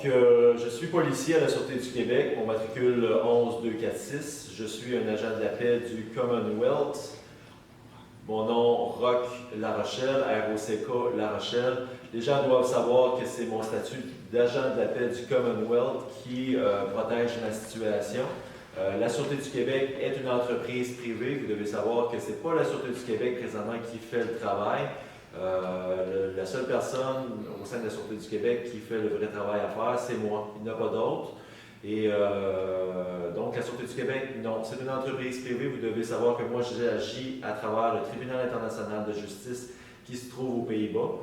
Je suis policier à la Sûreté du Québec, mon matricule 11246. Je suis un agent de la paix du Commonwealth. Mon nom, Roch Larochelle, ROCK Larochelle. Les gens doivent savoir que c'est mon statut d'agent de la paix du Commonwealth qui protège ma situation. La Sûreté du Québec est une entreprise privée. Vous devez savoir que ce n'est pas la Sûreté du Québec présentement qui fait le travail. La seule personne au sein de la Sûreté du Québec qui fait le vrai travail à faire, c'est moi. Il n'y en a pas d'autre. Et donc, la Sûreté du Québec, non, c'est une entreprise privée. Vous devez savoir que moi, j'agis à travers le Tribunal international de justice qui se trouve aux Pays-Bas.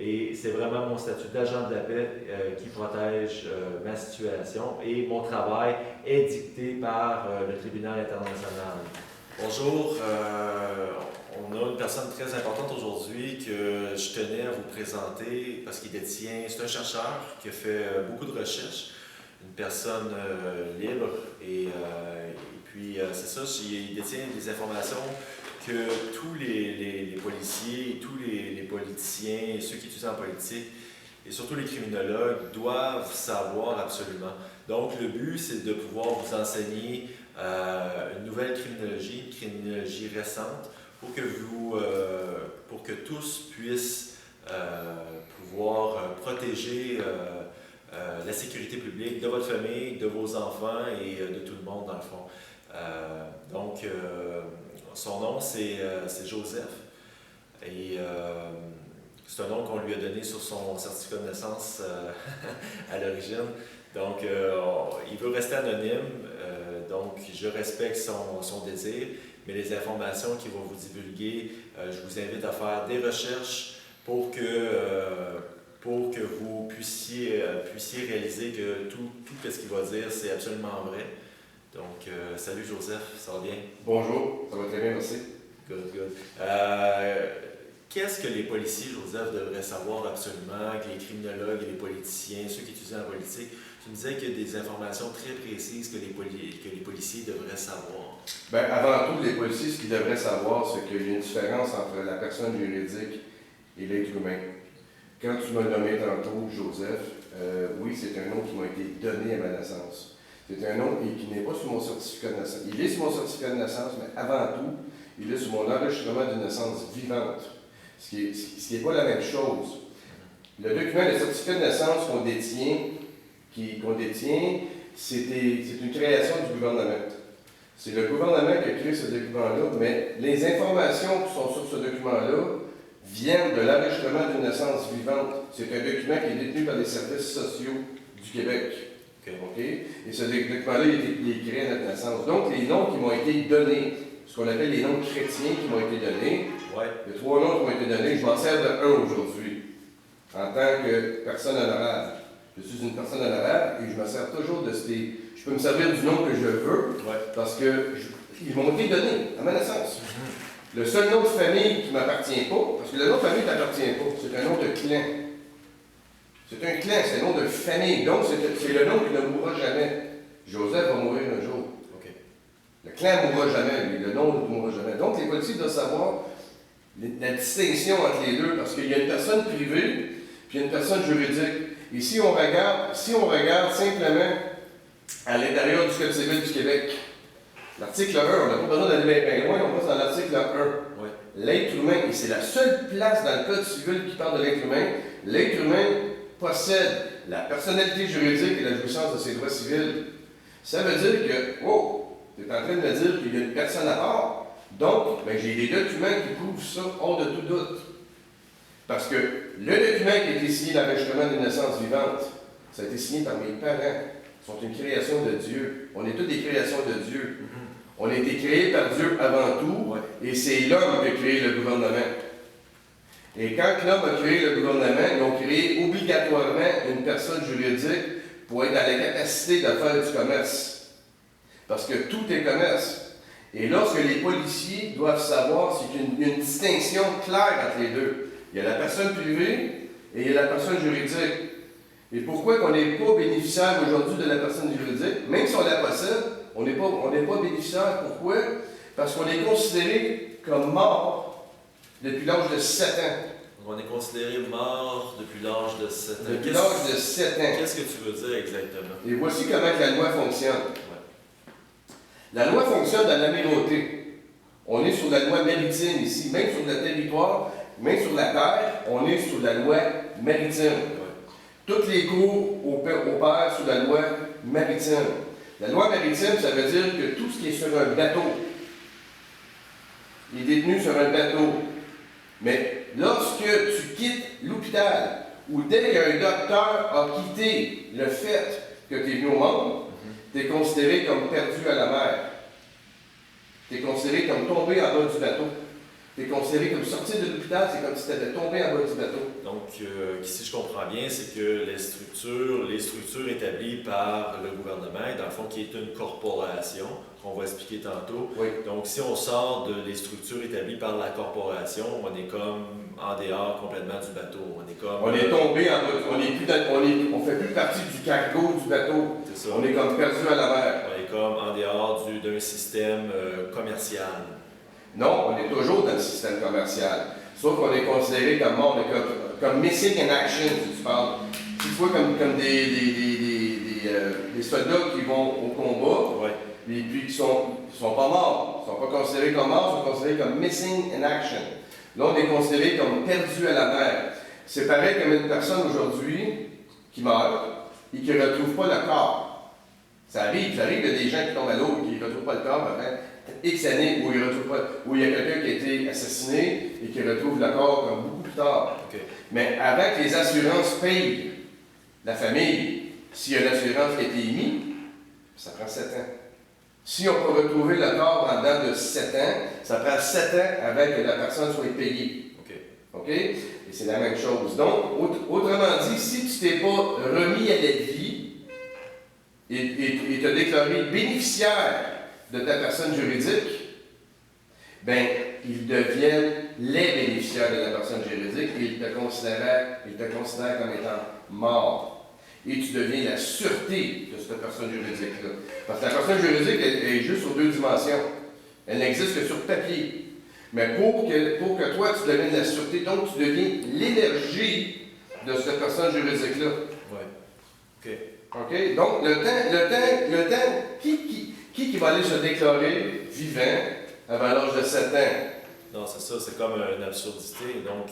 Et c'est vraiment mon statut d'agent de la paix qui protège ma situation. Et mon travail est dicté par le Tribunal international. Bonjour, on a une personne très importante aujourd'hui que je tenais à vous présenter parce qu'il détient, c'est un chercheur qui a fait beaucoup de recherches, une personne libre et puis c'est ça, il détient des informations que tous les policiers, tous les politiciens, et ceux qui étudient en politique et surtout les criminologues doivent savoir absolument. Donc le but c'est de pouvoir vous enseigner une nouvelle criminologie, une criminologie récente, pour que tous puissent pouvoir protéger la sécurité publique de votre famille, de vos enfants et de tout le monde dans le fond. Son nom c'est Joseph et c'est un nom qu'on lui a donné sur son certificat de naissance à l'origine. Donc, il veut rester anonyme, donc je respecte son désir, mais les informations qu'il va vous divulguer, je vous invite à faire des recherches pour que vous puissiez réaliser que tout ce qu'il va dire, c'est absolument vrai. Donc, salut Joseph, ça va bien? Bonjour, ça va très bien, merci. Good. Qu'est-ce que les policiers, Joseph, devraient savoir absolument, que les criminologues et les politiciens, ceux qui étudient en politique? Tu me disais qu'il y a des informations très précises que les policiers devraient savoir. Bien, avant tout, les policiers, ce qu'ils devraient savoir, c'est qu'il y a une différence entre la personne juridique et l'être humain. Quand tu m'as nommé tantôt Joseph, oui, c'est un nom qui m'a été donné à ma naissance. C'est un nom qui n'est pas sur mon certificat de naissance. Il est sur mon certificat de naissance, mais avant tout, il est sur mon enregistrement d'une naissance vivante. Ce qui n'est pas la même chose. Le document, le certificat de naissance qu'on détient, c'est une création du gouvernement. C'est le gouvernement qui a créé ce document-là, mais les informations qui sont sur ce document-là viennent de l'enregistrement d'une naissance vivante. C'est un document qui est détenu par les services sociaux du Québec. Okay? Et ce document-là, il est créé à notre naissance. Donc, les noms qui m'ont été donnés, ce qu'on appelle les noms chrétiens qui m'ont été donnés, les 3 noms qui m'ont été donnés, je m'en sers de un aujourd'hui, en tant que personne honorable. Je suis une personne honorable et je me sers toujours de ces... Je peux me servir du nom que je veux, parce qu'ils m'ont été donnés à ma naissance. Le seul nom de famille qui ne m'appartient pas, parce que le nom de famille ne t'appartient pas, c'est un nom de clan. C'est un clan, c'est un nom de famille, donc c'est le nom qui ne mourra jamais. Joseph va mourir un jour. Le clan ne mourra jamais, mais le nom ne mourra jamais. Donc les policiers doivent savoir la distinction entre les deux, parce qu'il y a une personne privée puis une personne juridique. Et si on regarde simplement à l'intérieur du Code civil du Québec, l'article 1, on n'a pas besoin d'aller bien loin, on passe dans l'article 1. L'être humain, et c'est la seule place dans le Code civil qui parle de l'être humain possède la personnalité juridique et la jouissance de ses droits civils. Ça veut dire que, tu es en train de me dire qu'il y a une personne à part. Donc, j'ai des documents qui prouvent ça hors de tout doute. Parce que le document qui a été signé l'enregistrement d'une naissance vivante, ça a été signé par mes parents. Ils sont une création de Dieu. On est toutes des créations de Dieu. On a été créés par Dieu avant tout, et c'est l'homme qui a créé le gouvernement. Et quand l'homme a créé le gouvernement, ils ont créé obligatoirement une personne juridique pour être dans la capacité de faire du commerce. Parce que tout est commerce. Et lorsque les policiers doivent savoir, c'est une distinction claire entre les deux. Il y a la personne privée et il y a la personne juridique. Et pourquoi on n'est pas bénéficiaire aujourd'hui de la personne juridique, même si on la possède, on n'est pas bénéficiaire. Pourquoi? Parce qu'on est considéré comme mort depuis l'âge de 7 ans. on est considéré mort depuis l'âge de 7 ans. Depuis l'âge de 7 ans. Qu'est-ce que tu veux dire exactement? Et voici comment la loi fonctionne. Ouais. La loi fonctionne dans l'amirauté. On est sur la loi maritime ici, même sur le territoire, même sur la terre, on est sur la loi maritime. Ouais. Toutes les cours opèrent sous la loi maritime. La loi maritime, ça veut dire que tout ce qui est sur un bateau est détenu sur un bateau. Mais lorsque tu quittes l'hôpital, ou dès qu'un docteur a quitté le fait que tu es venu au monde, tu es considéré comme perdu à la mer. Tu es considéré comme tombé en bas du bateau. Tu es considéré comme sorti de l'hôpital, c'est comme si tu avais tombé en bas du bateau. Donc, si je comprends bien, c'est que les structures établies par le gouvernement, dans le fond, qui est une corporation, qu'on va expliquer tantôt. Oui. Donc, si on sort des structures établies par la corporation, on est comme en dehors complètement du bateau. On est tombé en bas, on fait plus partie du cargo du bateau. C'est ça. On est comme perdu à la mer. On est comme en dehors d'un système commercial. Non, on est toujours dans le système commercial. Sauf qu'on est considéré comme mort, comme missing in action, si tu parles. Si tu vois comme des soldats qui vont au combat, Ouais. et puis qui sont pas morts. Ils ne sont pas considérés comme morts, ils sont considérés comme missing in action. Là, on est considéré comme perdu à la mer. C'est pareil comme une personne aujourd'hui qui meurt et qui ne retrouve pas le corps. Ça arrive, il y a des gens qui tombent à l'eau et qui ne retrouvent pas le corps après X années où il y a quelqu'un qui a été assassiné et qui retrouve le corps comme beaucoup plus tard. Okay. Mais avant que les assurances payent la famille, s'il y a une assurance qui a été émise, ça prend 7 ans. Si on peut retrouver le corps en dedans de 7 ans, ça prend 7 ans avant que la personne soit payée. OK? Et c'est la même chose. Donc, autrement dit, si tu t'es pas remis à la vie et te déclaré bénéficiaire de ta personne juridique, ben, ils deviennent les bénéficiaires de la personne juridique et ils te considèrent comme étant mort. Et tu deviens la sûreté de cette personne juridique-là. Parce que la personne juridique est juste sur 2 dimensions. Elle n'existe que sur papier. Mais pour que toi, tu deviennes la sûreté, donc tu deviens l'énergie de cette personne juridique-là. Oui. OK. OK? Donc, le temps, qui va aller se déclarer vivant avant l'âge de 7 ans? Non, c'est ça, c'est comme une absurdité. Donc,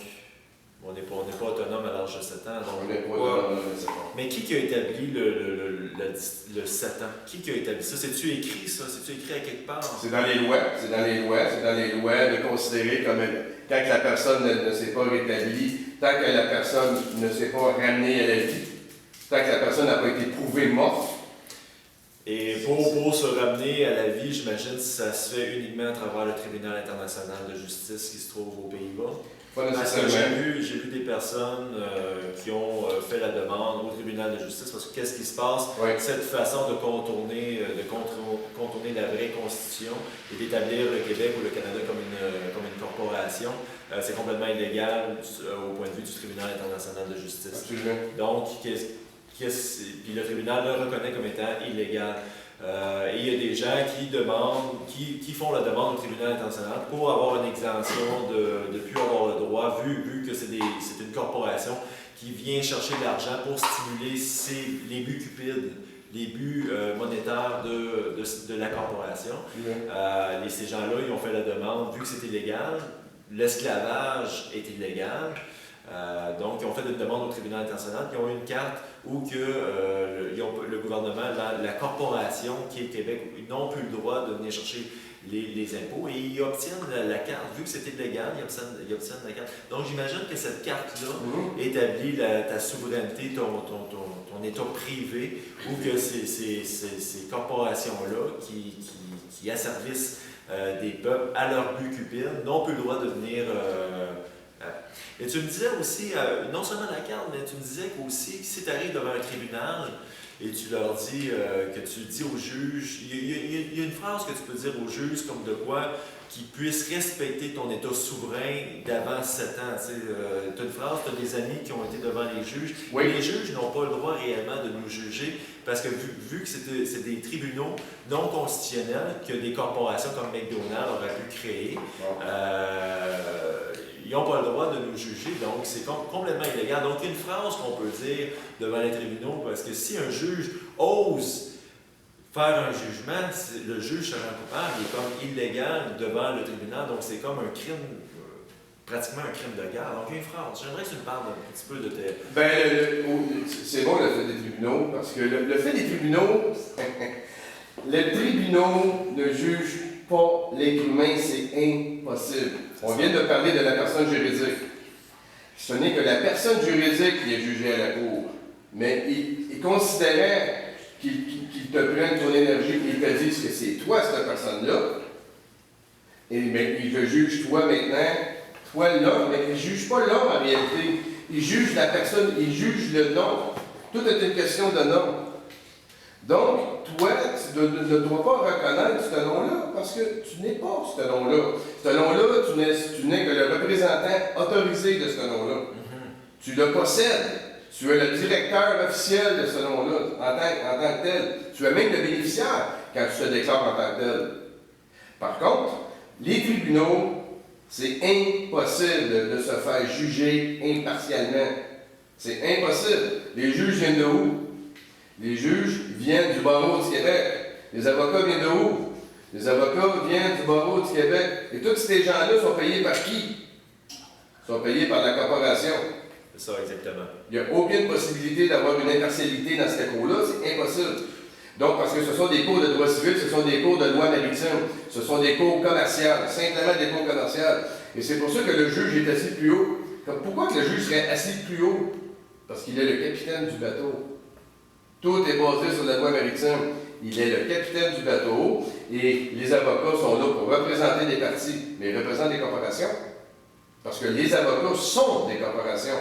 on n'est pas autonome à l'âge de 7 ans. Donc, On n'est pas autonome à l'âge de 7 ans. Mais qui a établi le 7 ans? Qui a établi ça? C'est-tu écrit, ça? C'est-tu écrit à quelque part? C'est dans les lois. C'est dans les lois de considérer comme tant que la personne ne s'est pas rétablie, tant que la personne ne s'est pas ramenée à la vie, tant que la personne n'a pas été prouvée morte. Et pour se ramener à la vie, j'imagine que ça se fait uniquement à travers le tribunal international de justice qui se trouve aux Pays-Bas. Pas Parce que nécessairement. j'ai vu des personnes qui ont fait la demande au tribunal de justice parce que qu'est-ce qui se passe? Oui. Cette façon de contourner la vraie constitution et d'établir le Québec ou le Canada comme une corporation, c'est complètement illégal au point de vue du tribunal international de justice. Absolument. Donc, puis le tribunal le reconnaît comme étant illégal. Et il y a des gens qui font la demande au tribunal international pour avoir une exemption de ne plus avoir le droit, vu que c'est une corporation qui vient chercher de l'argent pour stimuler les buts cupides, les buts monétaires de la corporation. Ces gens-là, ils ont fait la demande, vu que c'est illégal, l'esclavage est illégal. Donc, ils ont fait une demande au tribunal international, ils ont eu une carte où le gouvernement, la corporation qui est le Québec, ils n'ont plus le droit de venir chercher les impôts et ils obtiennent la carte. Vu que c'est illégal, ils obtiennent la carte. Donc, j'imagine que cette carte-là établit ta souveraineté, ton état privé, ou que ces corporations-là qui asservissent des peuples à leur but cupide n'ont plus le droit de venir... Et tu me disais aussi, non seulement la carte, mais tu me disais qu'aussi, si tu arrives devant un tribunal et tu leur dis que tu dis au juge, il y a une phrase que tu peux dire au juge comme de quoi qu'ils puissent respecter ton état souverain d'avant 7 ans. Tu as une phrase, tu as des amis qui ont été devant les juges. Oui. Les juges n'ont pas le droit réellement de nous juger parce que vu que c'est des tribunaux non constitutionnels que des corporations comme McDonald's auraient pu créer, ils n'ont pas le droit de nous juger, donc c'est complètement illégal. Donc, une phrase qu'on peut dire devant les tribunaux, parce que si un juge ose faire un jugement, le juge sera coupable, il est comme illégal devant le tribunal, donc c'est comme un crime, pratiquement un crime de guerre. Donc, une phrase, j'aimerais que tu me parles un petit peu de tes... C'est bon le fait des tribunaux, parce que le fait des tribunaux, les tribunaux ne jugent pas l'être humain, c'est impossible. On vient de parler de la personne juridique. Ce n'est que la personne juridique qui est jugée à la cour. Mais il considérait qu'il te prenne ton énergie et il te dise que c'est toi, cette personne-là. Et mais il te juge toi maintenant, toi l'homme, mais il ne juge pas l'homme en réalité. Il juge la personne, il juge le nom. Tout est une question de nom. Donc, toi, tu ne dois pas reconnaître ce nom-là parce que tu n'es pas ce nom-là. Ce nom-là, tu n'es que le représentant autorisé de ce nom-là. Tu le possèdes. Tu es le directeur officiel de ce nom-là en tant que tel. Tu es même le bénéficiaire quand tu te déclares en tant que tel. Par contre, les tribunaux, c'est impossible de se faire juger impartialement. C'est impossible. Les juges viennent de où? Les juges viennent du barreau du Québec. Les avocats viennent de où? Les avocats viennent du barreau du Québec. Et tous ces gens-là sont payés par qui? Ils sont payés par la corporation. C'est ça, exactement. Il n'y a aucune possibilité d'avoir une impartialité dans ce cours-là, c'est impossible. Donc, parce que ce sont des cours de droit civil, ce sont des cours de loi maritime, ce sont des cours commerciales, simplement des cours commerciales. Et c'est pour ça que le juge est assis plus haut. Pourquoi que le juge serait assis plus haut? Parce qu'il est le capitaine du bateau. Tout est basé sur la loi maritime. Il est le capitaine du bateau et les avocats sont là pour représenter des parties, mais ils représentent des corporations. Parce que les avocats sont des corporations.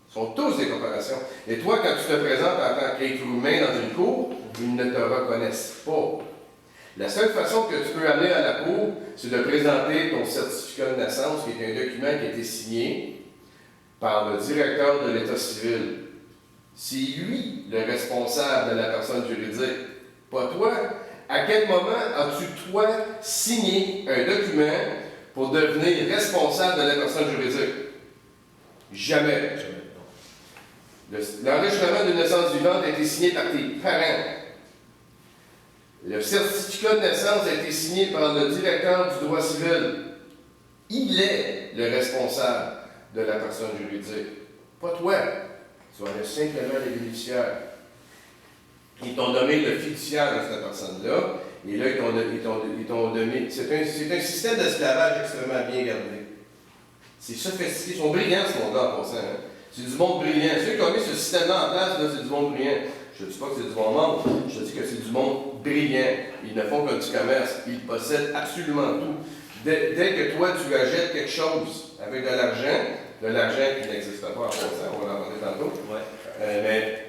Ils sont tous des corporations. Et toi, quand tu te présentes en tant qu'être humain dans une cour, ils ne te reconnaissent pas. La seule façon que tu peux amener à la cour, c'est de présenter ton certificat de naissance, qui est un document qui a été signé par le directeur de l'État civil. C'est lui le responsable de la personne juridique, pas toi. À quel moment as-tu, toi, signé un document pour devenir responsable de la personne juridique? Jamais. L'enregistrement de naissance vivante a été signé par tes parents. Le certificat de naissance a été signé par le directeur du droit civil. Il est le responsable de la personne juridique, pas toi. Tu en es simplement les bénéficiaires. Ils t'ont nommé le fiduciaire de cette personne-là, et là, ils t'ont donné. C'est un système d'esclavage extrêmement bien gardé. C'est sophistiqué. Ils sont brillants, ce monde-là, en passant. Hein? C'est du monde brillant. Ceux qui ont mis ce système-là en place, là, c'est du monde brillant. Je ne dis pas que c'est du bon monde, je dis que c'est du monde brillant. Ils ne font que du commerce. Ils possèdent absolument tout. Dès que toi, tu achètes quelque chose avec de l'argent qui n'existe pas en passant, on va en parler tantôt, Ouais. mais